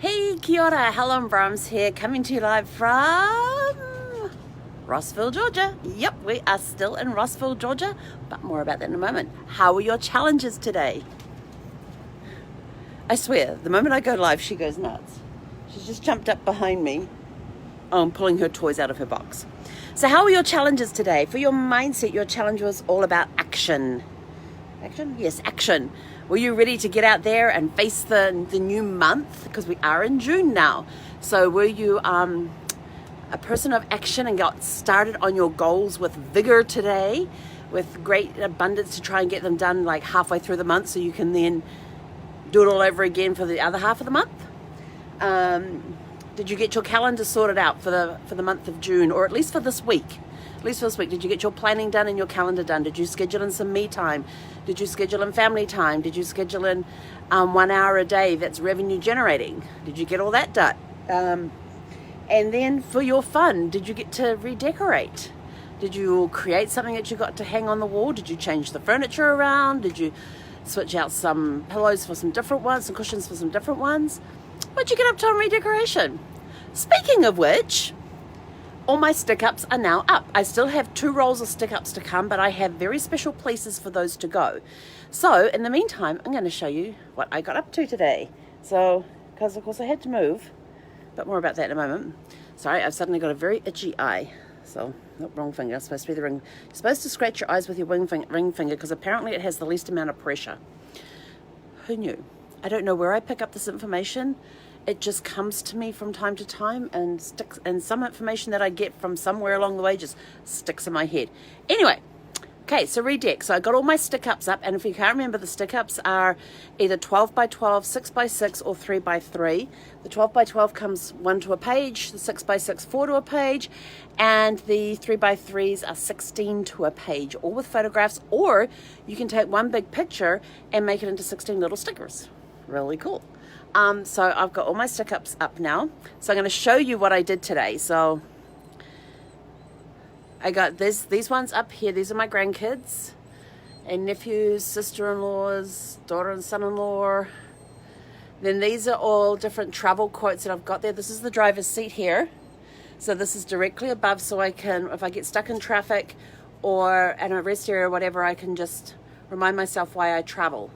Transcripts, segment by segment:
Hey, kia ora, Helen Brahms here, coming to you live from Rossville, Georgia. Yep, we are still in Rossville, Georgia, but more about that in a moment. How are your challenges today? I swear, the moment I go live, she goes nuts. She's just jumped up behind me, pulling her toys out of her box. So how are your challenges today? For your mindset, your challenge was all about action. Action? Yes, action. Were you ready to get out there and face the new month? Because we are in June now. So were you a person of action and got started on your goals with vigor today, with great abundance to try and get them done like halfway through the month so you can then do it all over again for the other half of the month? Did you get your calendar sorted out for the month of June, or at least for this week? At least for this week, did you get your planning done and your calendar done? Did you schedule in some me time? Did you schedule in family time? Did you schedule in 1 hour a day that's revenue generating? Did you get all that done? And then for your fun, did you get to redecorate? Did you create something that you got to hang on the wall? Did you change the furniture around? Did you switch out some pillows for some different ones, some cushions for some different ones? What'd you get up to on redecoration? Speaking of which, all my stick-ups are now up. I still have 2 rolls of stick-ups to come, but I have very special places for those to go. So, in the meantime, I'm going to show you what I got up to today. So, because of course I had to move, but more about that in a moment. Sorry, I've suddenly got a very itchy eye. So, not wrong finger, it's supposed to be the ring. You're supposed to scratch your eyes with your ring finger because apparently it has the least amount of pressure. Who knew? I don't know where I pick up this information. It just comes to me from time to time and sticks, and some information that I get from somewhere along the way just sticks in my head. Anyway, okay, so redeck. So I got all my stick-ups up, and if you can't remember, the stick-ups are either 12 by 12, 6 by 6, or 3 by 3. The 12 by 12 comes 1 to a page, the 6 by 6, 4 to a page, and the 3 by 3s are 16 to a page, all with photographs, or you can take one big picture and make it into 16 little stickers. Really cool. So I've got all my stick-ups up now. So I'm going to show you what I did today. So I got these ones up here. These are my grandkids and nephews, sister-in-laws, daughter and son-in-law. Then these are all different travel quotes that I've got there. This is the driver's seat here. So this is directly above, so I can, if I get stuck in traffic or at a rest area or whatever, I can just remind myself why I travel.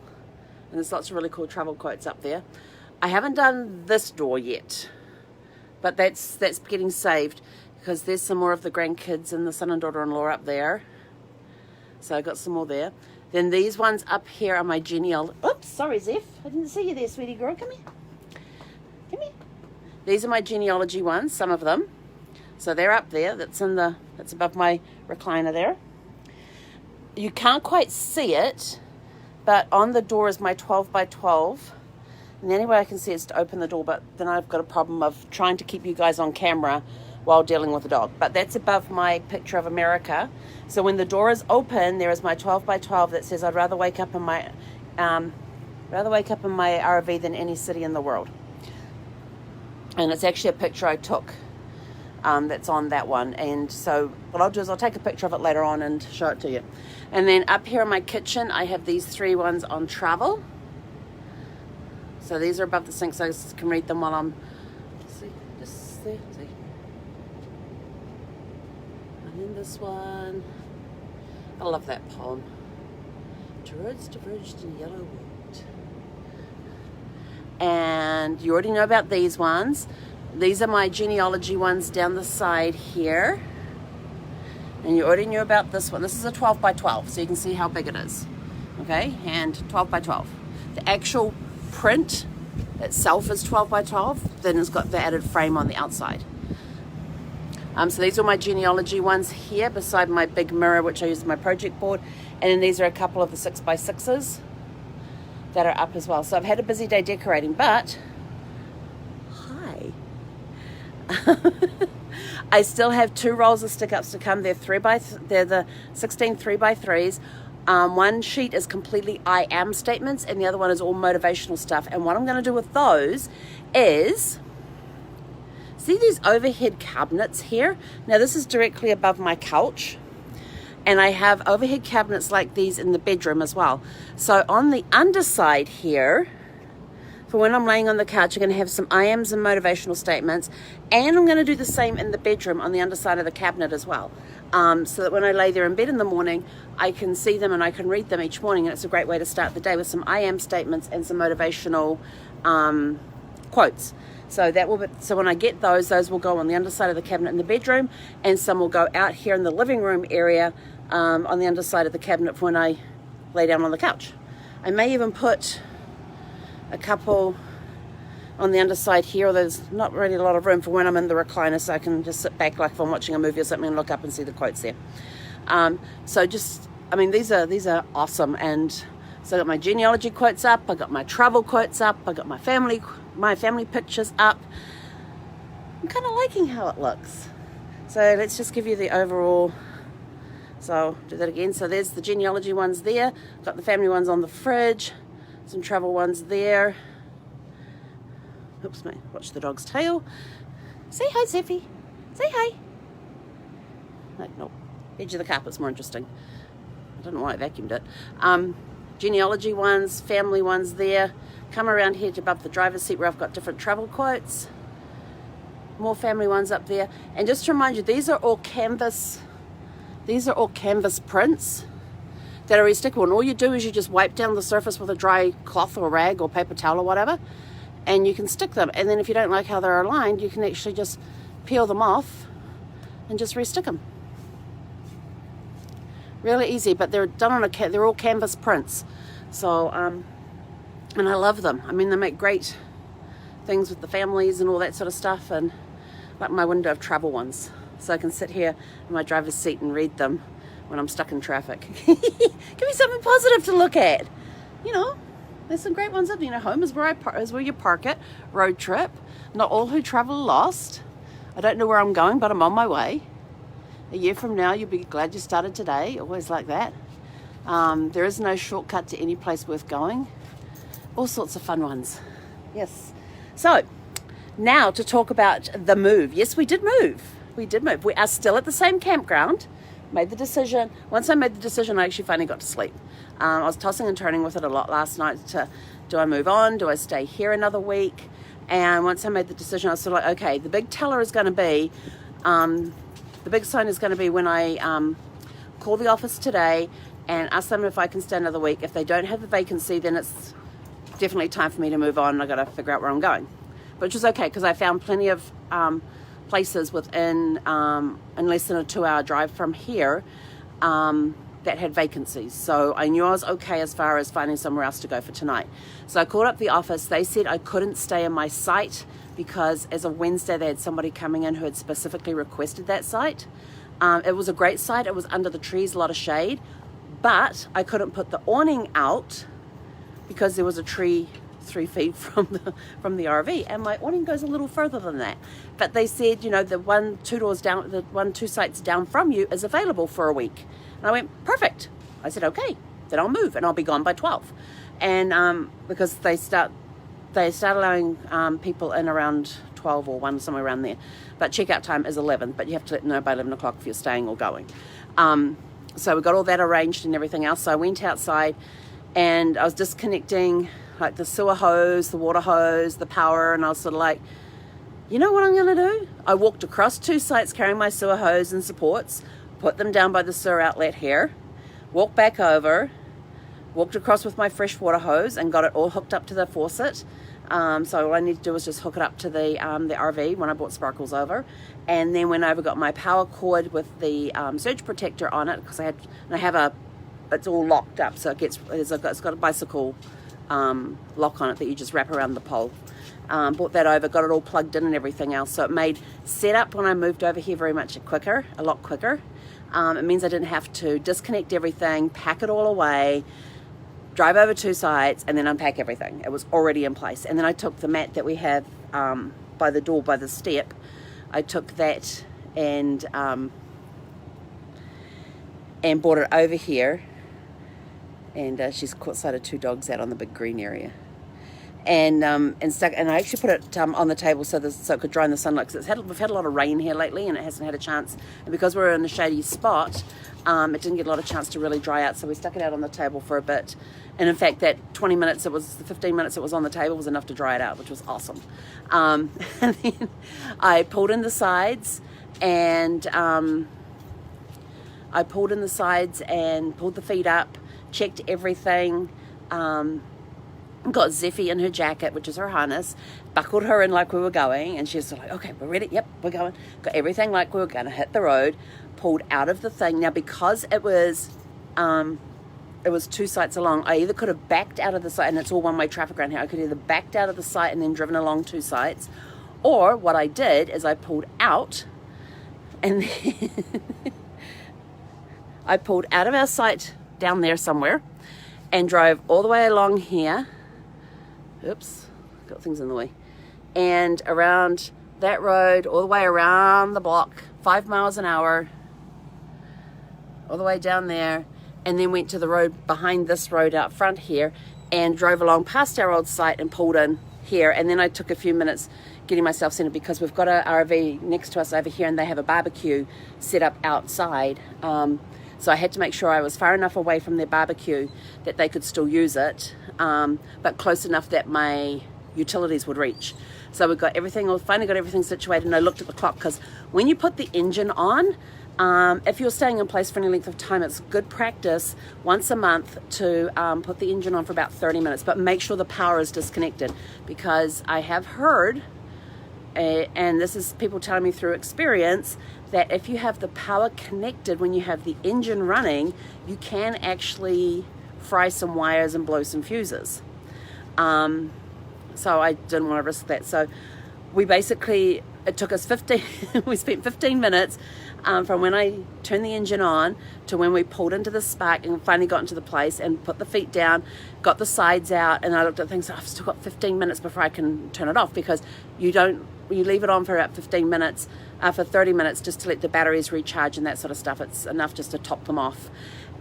And there's lots of really cool travel quotes up there. I haven't done this door yet, but that's getting saved because there's some more of the grandkids and the son and daughter-in-law up there. So I got some more there. Then these ones up here are my genealogy. Oops, sorry, Zeph. I didn't see you there, sweetie girl. Come here. Come here. These are my genealogy ones, some of them. So they're up there. That's above my recliner there. You can't quite see it, but on the door is my 12 by 12. And the only way I can see is to open the door, but then I've got a problem of trying to keep you guys on camera while dealing with the dog. But that's above my picture of America. So when the door is open, there is my 12 by 12 that says I'd rather wake up in my RV than any city in the world. And it's actually a picture I took that's on that one. And so what I'll do is I'll take a picture of it later on and show it to you. And then up here in my kitchen, I have these 3 ones on travel. So these are above the sink, so I can read them while I'm, just see. And then this one, I love that poem. Two roads diverged in yellow wood. And you already know about these ones. These are my genealogy ones down the side here. And you already knew about this one. This is a 12 by 12, so you can see how big it is. Okay, and 12 by 12. The actual print itself is 12 by 12, then it's got the added frame on the outside. So these are my genealogy ones here beside my big mirror, which I use as my project board. And then these are a couple of the 6 by 6s that are up as well. So I've had a busy day decorating, but hi. I still have 2 rolls of stick-ups to come. They're the 16 3 by 3s. One sheet is completely I am statements and the other one is all motivational stuff. And what I'm going to do with those is, see these overhead cabinets here? Now this is directly above my couch. And I have overhead cabinets like these in the bedroom as well. So on the underside here, for when I'm laying on the couch, I'm going to have some I ams and motivational statements, and I'm going to do the same in the bedroom on the underside of the cabinet as well, so that when I lay there in bed in the morning, I can see them and I can read them each morning, and it's a great way to start the day with some I am statements and some motivational quotes. So so when I get those will go on the underside of the cabinet in the bedroom, and some will go out here in the living room area on the underside of the cabinet for when I lay down on the couch. I may even put a couple on the underside here, there's not really a lot of room for when I'm in the recliner, so I can just sit back like if I'm watching a movie or something and look up and see the quotes there. These are awesome. And so I got my genealogy quotes up, I got my travel quotes up, I got my family pictures up. I'm kind of liking how it looks. So let's just give you the overall. So I'll do that again. So there's the genealogy ones there, got the family ones on the fridge, some travel ones there. Oops, mate, watch the dog's tail. Say hi, Zeffy. Say hi. No, edge of the carpet's more interesting. I don't know why I vacuumed it. Genealogy ones, family ones there. Come around here to above the driver's seat where I've got different travel quotes. More family ones up there. And just to remind you, these are all canvas prints that are restickable, and all you do is you just wipe down the surface with a dry cloth or rag or paper towel or whatever, and you can stick them. And then if you don't like how they're aligned, you can actually just peel them off and just restick them. Really easy, but they're done on they're all canvas prints. So and I love them. I mean, they make great things with the families and all that sort of stuff, and like my window of travel ones, so I can sit here in my driver's seat and read them when I'm stuck in traffic. Give me something positive to look at. You know, there's some great ones up. You know, home is where you park it. Road trip. Not all who travel lost. I don't know where I'm going, but I'm on my way. A year from now, you'll be glad you started today. Always like that. There is no shortcut to any place worth going. All sorts of fun ones. Yes. So, now to talk about the move. Yes, we did move. We are still at the same campground. Made the decision. Once I made the decision, I actually finally got to sleep. I was tossing and turning with it a lot last night do I move on? Do I stay here another week? And once I made the decision, I was sort of like, okay, the big teller is going to be, the big sign is going to be when I call the office today and ask them if I can stay another week. If they don't have the vacancy, then it's definitely time for me to move on, and I've got to figure out where I'm going. Which is okay, because I found plenty of places within in less than a 2-hour drive from here that had vacancies. So I knew I was okay as far as finding somewhere else to go for tonight. So I called up the office. They said I couldn't stay in my site because as of Wednesday they had somebody coming in who had specifically requested that site. It was a great site. It was under the trees, a lot of shade, but I couldn't put the awning out because there was a tree 3 feet from the RV, and my awning goes a little further than that. But they said, you know, the 2 sites down from you is available for a week. And I went, perfect. I said, okay, then I'll move and I'll be gone by 12. And because they start allowing people in around 12 or 1, somewhere around there. But checkout time is 11, but you have to let them know by 11 o'clock if you're staying or going. So we got all that arranged and everything else. So I went outside and I was disconnecting like the sewer hose, the water hose, the power, and I was sort of like, you know what I'm going to do? I walked across 2 sites carrying my sewer hose and supports, put them down by the sewer outlet here, walked back over, walked across with my fresh water hose and got it all hooked up to the faucet. So all I need to do was just hook it up to the RV when I brought Sparkles over, and then went over, got my power cord with the surge protector on it, because it's all locked up, so it's got a bicycle lock on it that you just wrap around the pole. Brought that over, got it all plugged in and everything else, so it made setup when I moved over here very much a lot quicker. It means I didn't have to disconnect everything, pack it all away, drive over 2 sites, and then unpack everything. It was already in place. And then I took the mat that we have by the door, by the step, I took that and brought it over here. And she's caught sight of 2 dogs out on the big green area. and stuck. And I actually put it on the table so it could dry in the sunlight, because we've had a lot of rain here lately, and it hasn't had a chance. And because we're in a shady spot, it didn't get a lot of chance to really dry out. So we stuck it out on the table for a bit. And in fact, that 15 minutes it was on the table was enough to dry it out, which was awesome. And then I pulled in the sides, and pulled the feet up, checked everything, got Zeffie in her jacket, which is her harness, buckled her in like we were going, and she was like, okay, we're ready, yep, we're going. Got everything like we were going to hit the road, pulled out of the thing. Now, because it was 2 sites along, I either could have backed out of the site, and it's all one-way traffic around here, I could either backed out of the site and then driven along 2 sites, or what I did is I pulled out, and then I pulled out of our site down there somewhere and drove all the way along here. Oops, got things in the way. And around that road, all the way around the block, 5 miles an hour, all the way down there, and then went to the road behind this road out front here and drove along past our old site and pulled in here. And then I took a few minutes getting myself centered, because we've got an RV next to us over here, and they have a barbecue set up outside. So I had to make sure I was far enough away from their barbecue that they could still use it, but close enough that my utilities would reach. So we finally got everything situated, and I looked at the clock, because when you put the engine on, if you're staying in place for any length of time, it's good practice once a month to put the engine on for about 30 minutes, but make sure the power is disconnected, because I have heard, and this is people telling me through experience, that if you have the power connected when you have the engine running, you can actually fry some wires and blow some fuses. So I didn't want to risk that. So it took us 15, we spent 15 minutes from when I turned the engine on to when we pulled into the spark and finally got into the place and put the feet down, got the sides out, and I looked at things, I've still got 15 minutes before I can turn it off, because you leave it on for about 15 minutes, for 30 minutes, just to let the batteries recharge and that sort of stuff. It's enough just to top them off.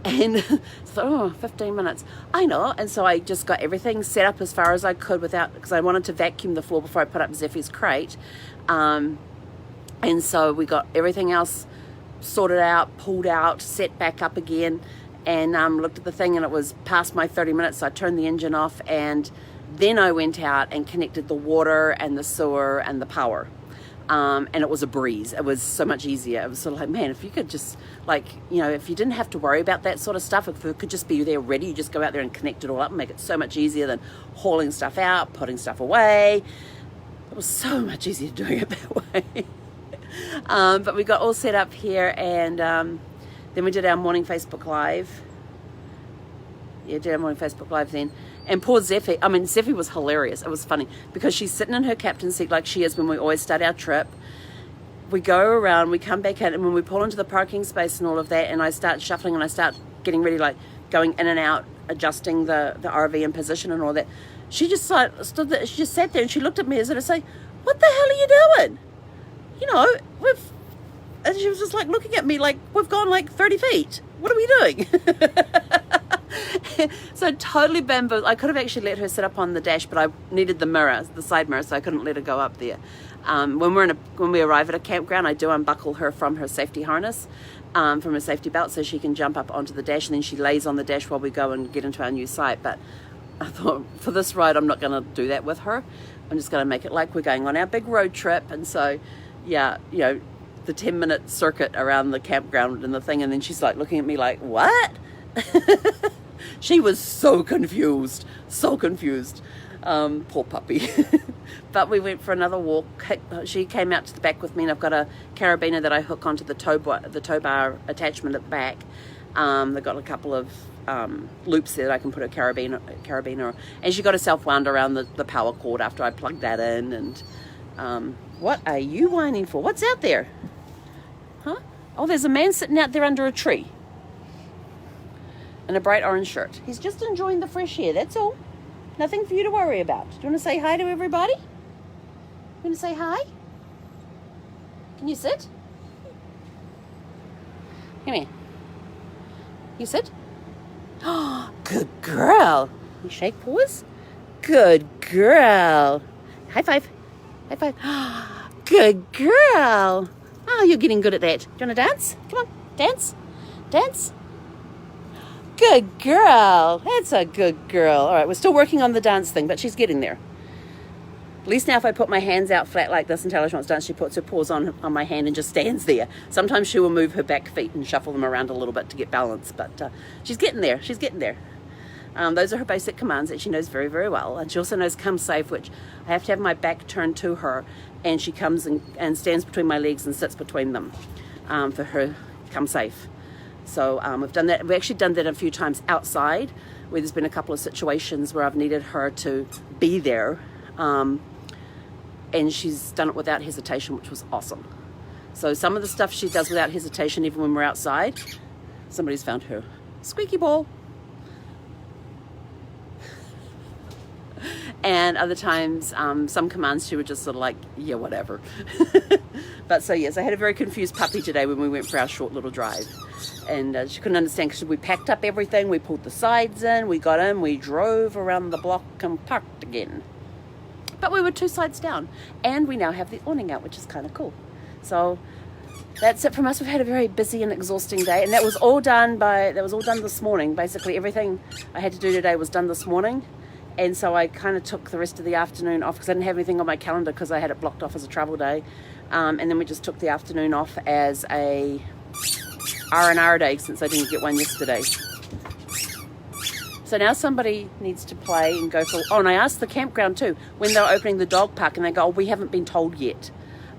And so, 15 minutes, I know. And so I just got everything set up as far as I could because I wanted to vacuum the floor before I put up Zeffie's crate. And so we got everything else sorted out, pulled out, set back up again, and looked at the thing, and it was past my 30 minutes. So I turned the engine off, and then I went out and connected the water and the sewer and the power. And it was a breeze. It was so much easier. It was sort of like, man, if you could just, if you didn't have to worry about that sort of stuff, if it could just be there ready, you just go out there and connect it all up and make it so much easier than hauling stuff out, putting stuff away. It was so much easier doing it that way. But we got all set up here, and then we did our morning Facebook Live. Yeah, did our morning Facebook Live then. And poor Zeffie, Zeffie was hilarious. It was funny, because she's sitting in her captain's seat like she is when we always start our trip. We go around, we come back in, and when we pull into the parking space and all of that, and I start shuffling and I start getting ready, like going in and out, adjusting the RV in position and all that, she just stood there, she just sat there, and she looked at me as if to say, what the hell are you doing? And she was just like looking at me like, we've gone like 30 feet. What are we doing? So totally bamboozled. I could have actually let her sit up on the dash, but I needed the side mirror, so I couldn't let her go up there. When we arrive at a campground, I do unbuckle her from her safety harness, from her safety belt, so she can jump up onto the dash, and then she lays on the dash while we go and get into our new site. But I thought, for this ride, I'm not going to do that with her. I'm just going to make it like we're going on our big road trip. And so, yeah, the 10-minute circuit around the campground and the thing, and then she's like looking at me like, what? She was so confused. Poor puppy. But we went for another walk. She came out to the back with me, and I've got a carabiner that I hook onto the tow bar attachment at the back. They've got a couple of loops there that I can put a carabiner, and she got herself wound around the power cord after I plugged that in. And what are you whining for? What's out there? Huh? Oh, there's a man sitting out there under a tree in a bright orange shirt. He's just enjoying the fresh air, that's all. Nothing for you to worry about. Do you want to say hi to everybody? You want to say hi? Can you sit? Come here. You sit? Oh, good girl. You shake paws? Good girl. High five. High five. Good girl. Oh, you're getting good at that. Do you want to dance? Come on, dance. Dance. Good girl. That's a good girl. All right, we're still working on the dance thing, but she's getting there. At least now if I put my hands out flat like this and tell her she wants to dance, she puts her paws on my hand and just stands there. Sometimes she will move her back feet and shuffle them around a little bit to get balance, but she's getting there. She's getting there. Those are her basic commands that she knows very, very well. And she also knows come safe, which I have to have my back turned to her, and she comes and stands between my legs and sits between them for her come safe. So we've done that. We've actually done that a few times outside, where there's been a couple of situations where I've needed her to be there. And she's done it without hesitation, which was awesome. So some of the stuff she does without hesitation, even when we're outside, somebody's found her squeaky ball. And other times, some commands she would just sort of like, yeah, whatever. But so yes, I had a very confused puppy today when we went for our short little drive. And she couldn't understand because we packed up everything, we pulled the sides in, we got in, we drove around the block and parked again. But we were 2 sides down, and we now have the awning out, which is kind of cool. So that's it from us. We've had a very busy and exhausting day, and that was all done this morning. Basically, everything I had to do today was done this morning, and so I kind of took the rest of the afternoon off because I didn't have anything on my calendar because I had it blocked off as a travel day, and then we just took the afternoon off as a R&R day since I didn't get one yesterday. So now somebody needs to play and go for... Oh, and I asked the campground too, when they're opening the dog park, and they go, oh, we haven't been told yet.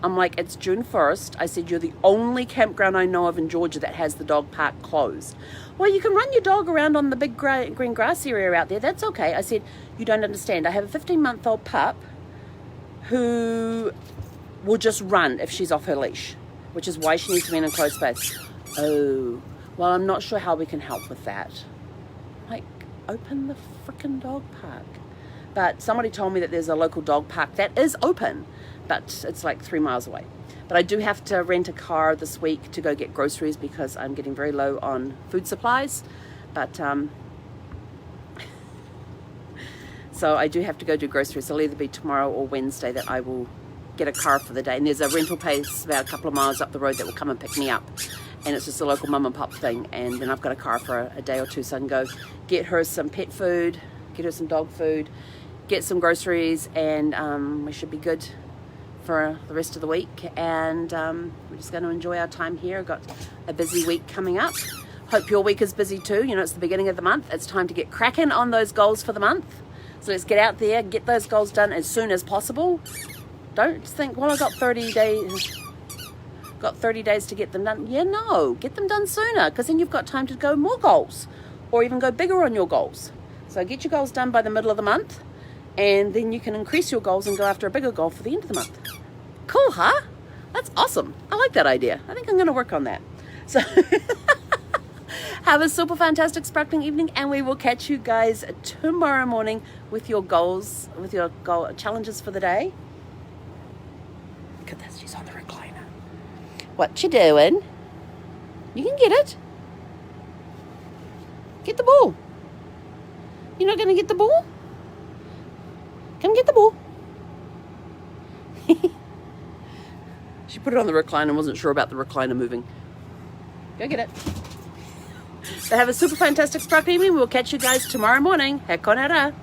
I'm like, it's June 1st. I said, you're the only campground I know of in Georgia that has the dog park closed. Well, you can run your dog around on the big green grass area out there. That's okay. I said, you don't understand. I have a 15-month-old pup who will just run if she's off her leash, which is why she needs to be in a closed space. Oh, well, I'm not sure how we can help with that. Like, open the frickin' dog park. But somebody told me that there's a local dog park that is open, but it's like 3 miles away. But I do have to rent a car this week to go get groceries because I'm getting very low on food supplies. But so I do have to go do groceries. It'll either be tomorrow or Wednesday that I will get a car for the day. And there's a rental place about a couple of miles up the road that will come and pick me up. And it's just a local mum and pop thing, and then I've got a car for a day or two, so I can go get her some pet food, get her some dog food, get some groceries, and we should be good for the rest of the week. And we're just going to enjoy our time here. I've got a busy week coming up. Hope your week is busy too. You know, it's the beginning of the month. It's time to get cracking on those goals for the month. So let's get out there, get those goals done as soon as possible. Don't think, well, I've got 30 days... Got 30 days to get them done. Yeah, no, get them done sooner, because then you've got time to go more goals or even go bigger on your goals. So get your goals done by the middle of the month, and then you can increase your goals and go after a bigger goal for the end of the month. Cool, huh? That's awesome. I like that idea. I think I'm going to work on that. So have a super fantastic sparkling evening, and we will catch you guys tomorrow morning with your goals, with your goal challenges for the day. Look at this, she's on the recliner. What you doing? You can get it. Get the ball. You're not going to get the ball? Come get the ball. She put it on the recliner and wasn't sure about the recliner moving. Go get it. So have a super fantastic sparkling evening. We'll catch you guys tomorrow morning. Hekonara.